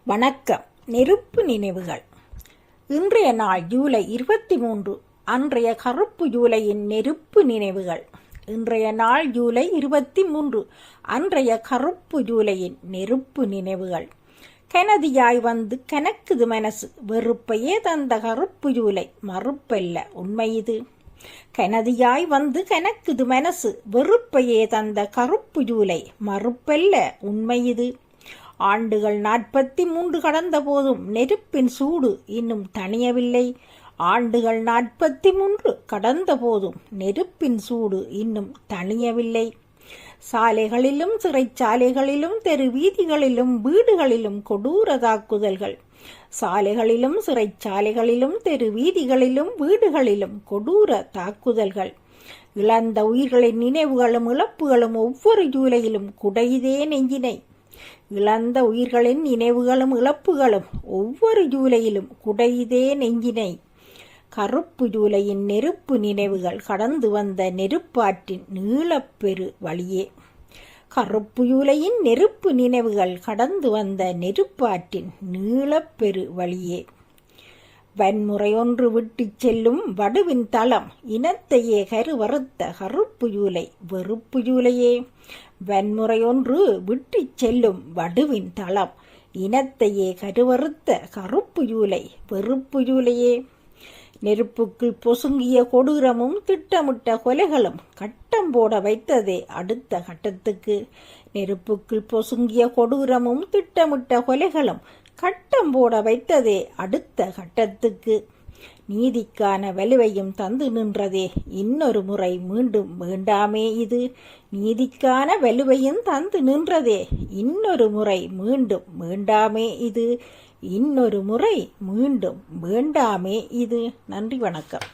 வணக்கம். நெருப்பு நினைவுகள். இன்றைய நாள் ஜூலை 23. அன்றைய கருப்பு ஜூலையின் நெருப்பு நினைவுகள். இன்றைய நாள் ஜூலை 23. அன்றைய கருப்பு ஜூலையின் நெருப்பு நினைவுகள். கெனதியாய் வந்து கனக்குது மனசு, வெறுப்பையே தந்த கருப்பு ஜூலை மறுப்பல்ல உண்மை இது. கெனதியாய் வந்து கனக்குது மனசு, வெறுப்பையே தந்த கருப்பு ஜூலை மறுப்பல்ல உண்மை இது. ஆண்டுகள் 43 கடந்த போதும் நெருப்பின் சூடு இன்னும் தணியவில்லை. ஆண்டுகள் 43 கடந்த போதும் நெருப்பின் சூடு இன்னும் தணியவில்லை. சாலைகளிலும் சிறைச்சாலைகளிலும் தெரு வீதிகளிலும் வீடுகளிலும் கொடூர தாக்குதல்கள். சாலைகளிலும் சிறைச்சாலைகளிலும் தெரு வீதிகளிலும் வீடுகளிலும் கொடூர தாக்குதல்கள். இழந்த உயிர்களின் நினைவுகளும் இழப்புகளும் ஒவ்வொரு ஜூலையிலும் குடையுதே நெஞ்சினை. இழந்த உயிர்களின் நினைவுகளும் இழப்புகளும் ஒவ்வொரு ஜூலையிலும் குடையுதே நெஞ்சினை. கருப்பு ஜூலையின் நெருப்பு நினைவுகள் கடந்து வந்த நெருப்பாற்றின் நீளப்பெரு வழியே. கருப்பு ஜூலையின் நெருப்பு நினைவுகள் கடந்து வந்த நெருப்பாற்றின் நீளப்பெரு வழியே. வன்முறை ஒன்று விட்டுச் செல்லும் வடுவின் தளம், இனத்தையே கருவறுத்த கருப்பு ஜூலை வெறுப்பு ஜூலையே. வன்முறை ஒன்று விட்டுச் செல்லும் வடுவின் தளம், இனத்தையே கருவறுத்த கருப்பு ஜூலை வெறுப்பு ஜூலையே. நெருப்புக்குள் பொசுங்கிய கொடூரமும் திட்டமிட்ட கொலைகளும் கட்டம் போட வைத்ததே அடுத்த கட்டத்துக்கு. நெருப்புக்குள் பொசுங்கிய கொடூரமும் திட்டமிட்ட கொலைகளும் கட்டம் போட வைத்ததே அடுத்த கட்டத்துக்கு. நீதிக்கான வலுவையும் தந்து நின்றதே இன்னொரு முறை மீண்டும் வேண்டாமே இது. நீதிக்கான வலுவையும் தந்து நின்றதே இன்னொரு முறை மீண்டும் வேண்டாமே இது. இன்னொரு முறை மீண்டும் வேண்டாமே இது. நன்றி, வணக்கம்.